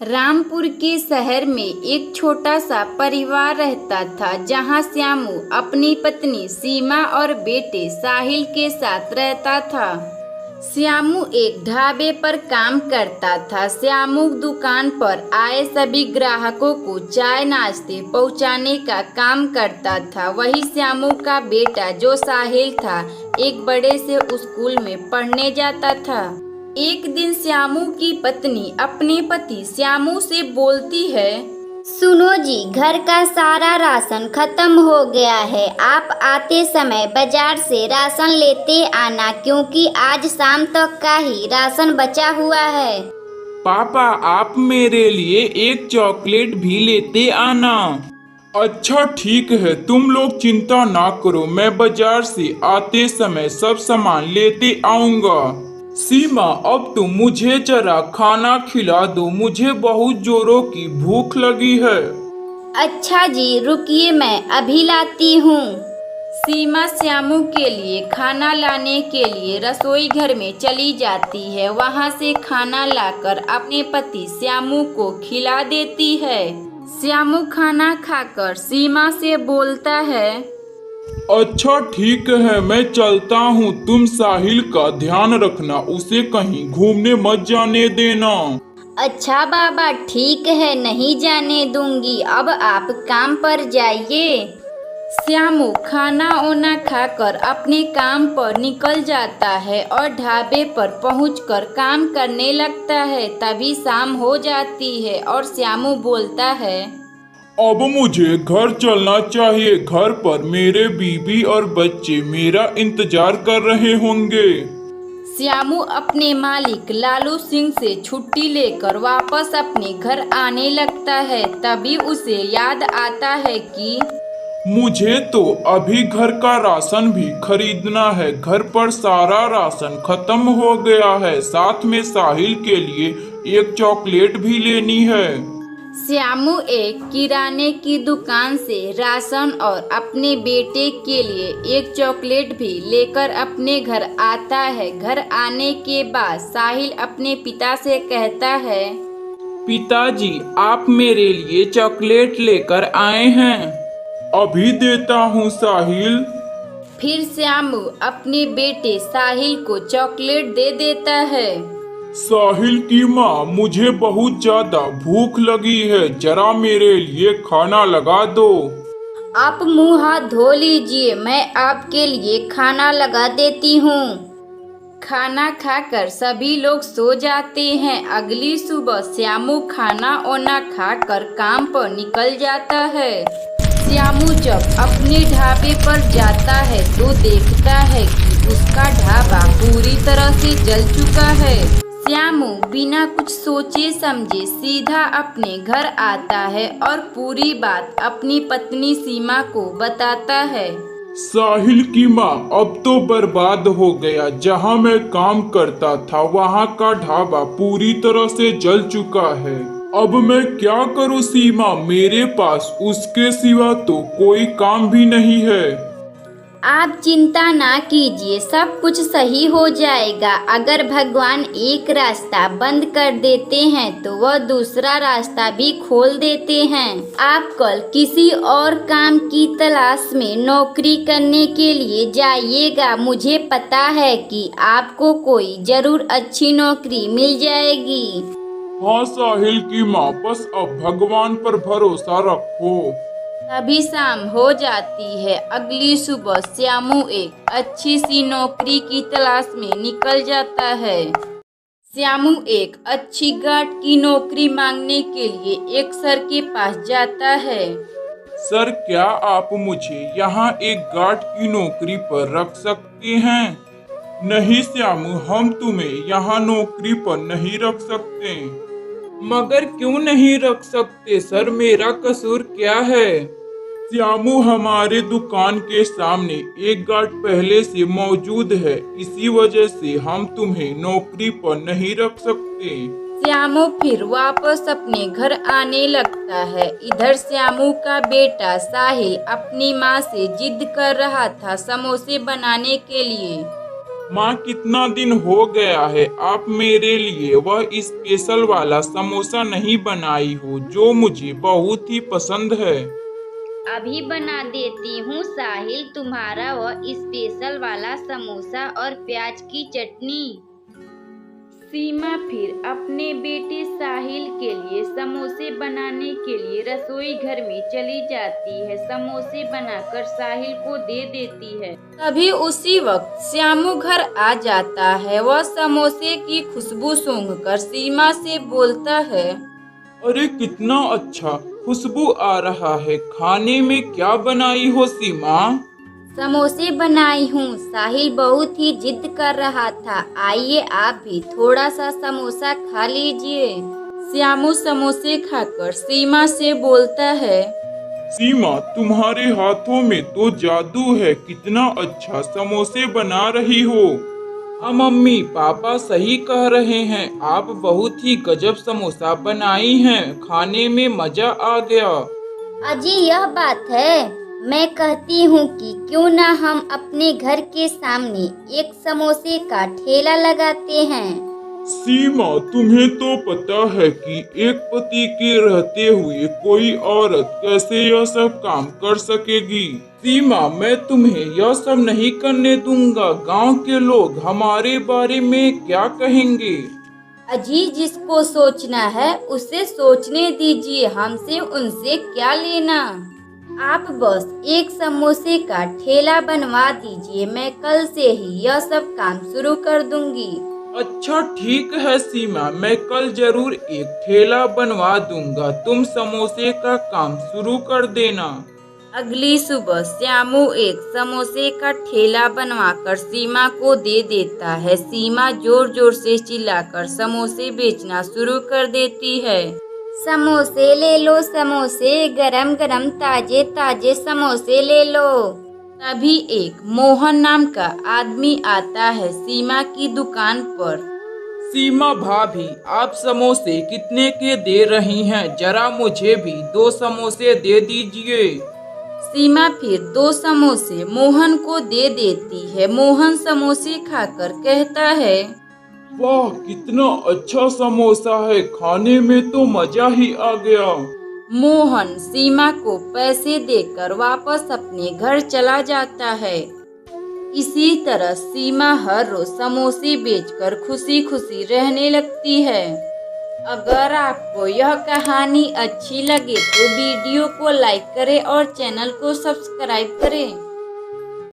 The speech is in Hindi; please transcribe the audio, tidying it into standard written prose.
रामपुर के शहर में एक छोटा सा परिवार रहता था, जहां श्यामू अपनी पत्नी सीमा और बेटे साहिल के साथ रहता था। श्यामू एक ढाबे पर काम करता था। श्यामू दुकान पर आए सभी ग्राहकों को चाय नाश्ते पहुंचाने का काम करता था। वही श्यामू का बेटा जो साहिल था, एक बड़े से स्कूल में पढ़ने जाता था। एक दिन श्यामू की पत्नी अपने पति श्यामू से बोलती है, सुनो जी, घर का सारा राशन खत्म हो गया है। आप आते समय बाजार से राशन लेते आना, क्योंकि आज शाम तक का ही राशन बचा हुआ है। पापा, आप मेरे लिए एक चॉकलेट भी लेते आना। अच्छा ठीक है, तुम लोग चिंता ना करो, मैं बाजार से आते समय सब सामान लेते आऊंगा। सीमा, अब तुम मुझे जरा खाना खिला दो, मुझे बहुत जोरों की भूख लगी है। अच्छा जी, रुकिए, मैं अभी लाती हूँ। सीमा श्यामू के लिए खाना लाने के लिए रसोई घर में चली जाती है। वहां से खाना लाकर अपने पति श्यामू को खिला देती है। श्यामू खाना खाकर सीमा से बोलता है, अच्छा ठीक है, मैं चलता हूँ। तुम साहिल का ध्यान रखना, उसे कहीं घूमने मत जाने देना। अच्छा बाबा, ठीक है, नहीं जाने दूंगी। अब आप काम पर जाइए। श्यामू खाना ओना खाकर अपने काम पर निकल जाता है और ढाबे पर पहुंचकर काम करने लगता है। तभी शाम हो जाती है और श्यामू बोलता है, अब मुझे घर चलना चाहिए। घर पर मेरे बीवी और बच्चे मेरा इंतजार कर रहे होंगे। श्यामू अपने मालिक लालू सिंह से छुट्टी लेकर वापस अपने घर आने लगता है। तभी उसे याद आता है कि मुझे तो अभी घर का राशन भी खरीदना है। घर पर सारा राशन खत्म हो गया है। साथ में साहिल के लिए एक चॉकलेट भी लेनी है। श्यामू एक किराने की दुकान से राशन और अपने बेटे के लिए एक चॉकलेट भी लेकर अपने घर आता है। घर आने के बाद साहिल अपने पिता से कहता है, पिताजी, आप मेरे लिए चॉकलेट लेकर आए हैं। अभी देता हूँ साहिल। फिर श्यामू अपने बेटे साहिल को चॉकलेट दे देता है। साहिल की माँ, मुझे बहुत ज्यादा भूख लगी है, जरा मेरे लिए खाना लगा दो। आप मुंह हाथ धो लीजिए, मैं आपके लिए खाना लगा देती हूँ। खाना खाकर सभी लोग सो जाते हैं। अगली सुबह श्यामू खाना ओना खाकर काम पर निकल जाता है। श्यामू जब अपने ढाबे पर जाता है तो देखता है कि उसका ढाबा पूरी तरह से जल चुका है। श्यामू बिना कुछ सोचे समझे सीधा अपने घर आता है और पूरी बात अपनी पत्नी सीमा को बताता है। साहिल की माँ, अब तो बर्बाद हो गया। जहाँ मैं काम करता था वहाँ का ढाबा पूरी तरह से जल चुका है। अब मैं क्या करूँ सीमा, मेरे पास उसके सिवा तो कोई काम भी नहीं है। आप चिंता ना कीजिए, सब कुछ सही हो जाएगा। अगर भगवान एक रास्ता बंद कर देते हैं तो वह दूसरा रास्ता भी खोल देते हैं। आप कल किसी और काम की तलाश में नौकरी करने के लिए जाइएगा। मुझे पता है कि आपको कोई जरूर अच्छी नौकरी मिल जाएगी। हाँ साहिल की माँ, बस अब भगवान पर भरोसा रखो। तभी शाम हो जाती है। अगली सुबह श्यामू एक अच्छी सी नौकरी की तलाश में निकल जाता है। श्यामू एक अच्छी गार्ड की नौकरी मांगने के लिए एक सर के पास जाता है। सर, क्या आप मुझे यहाँ एक गार्ड की नौकरी पर रख सकते हैं? नहीं श्यामू, हम तुम्हें यहाँ नौकरी पर नहीं रख सकते। मगर क्यों नहीं रख सकते सर, मेरा कसूर क्या है? श्यामू, हमारे दुकान के सामने एक गार्ड पहले से मौजूद है, इसी वजह से हम तुम्हें नौकरी पर नहीं रख सकते। श्यामू फिर वापस अपने घर आने लगता है। इधर श्यामू का बेटा साहिल अपनी माँ से जिद कर रहा था समोसे बनाने के लिए। माँ कितना दिन हो गया है आप मेरे लिए वह स्पेशल वाला समोसा नहीं बनाई हो जो मुझे बहुत ही पसंद है। अभी बना देती हूँ साहिल तुम्हारा वह स्पेशल वाला समोसा और प्याज की चटनी। सीमा फिर अपने बेटे साहिल के लिए समोसे बनाने के लिए रसोई घर में चली जाती है। समोसे बनाकर साहिल को दे देती है। तभी उसी वक्त श्यामू घर आ जाता है। वह समोसे की खुशबू सूंघकर सीमा से बोलता है, अरे कितना अच्छा खुशबू आ रहा है। खाने में क्या बनाई हो सीमा? समोसे बनाई हूँ। साहिल बहुत ही जिद कर रहा था। आइए आप भी थोड़ा सा समोसा खा लीजिए। श्यामू समोसे खाकर सीमा से बोलता है, सीमा तुम्हारे हाथों में तो जादू है। कितना अच्छा समोसे बना रही हो। हाँ मम्मी पापा सही कह रहे हैं। आप बहुत ही गजब समोसा बनाई हैं। खाने में मजा आ गया। अजी यह बात है। मैं कहती हूँ कि क्यों ना हम अपने घर के सामने एक समोसे का ठेला लगाते हैं। सीमा तुम्हें तो पता है कि एक पति के रहते हुए कोई औरत कैसे यह सब काम कर सकेगी। सीमा मैं तुम्हें यह सब नहीं करने दूंगा। गांव के लोग हमारे बारे में क्या कहेंगे? अजी जिसको सोचना है उसे सोचने दीजिए। हमसे उनसे क्या लेना। आप बस एक समोसे का ठेला बनवा दीजिए। मैं कल से ही यह सब काम शुरू कर दूंगी। अच्छा ठीक है सीमा मैं कल जरूर एक ठेला बनवा दूंगा। तुम समोसे का काम शुरू कर देना। अगली सुबह श्यामू एक समोसे का ठेला बनवाकर सीमा को दे देता है। सीमा जोर जोर से चिल्लाकर समोसे बेचना शुरू कर देती है। समोसे ले लो समोसे, गरम गरम ताजे ताजे समोसे ले लो। तभी एक मोहन नाम का आदमी आता है सीमा की दुकान पर। सीमा भाभी आप समोसे कितने के दे रही हैं? जरा मुझे भी 2 समोसे दे दीजिए। सीमा फिर 2 समोसे मोहन को दे देती है। मोहन समोसे खाकर कहता है, वाह कितना अच्छा समोसा है। खाने में तो मजा ही आ गया। मोहन सीमा को पैसे देकर वापस अपने घर चला जाता है। इसी तरह सीमा हर रोज समोसे बेचकर खुशी खुशी रहने लगती है। अगर आपको यह कहानी अच्छी लगे तो वीडियो को लाइक करें और चैनल को सब्सक्राइब करें।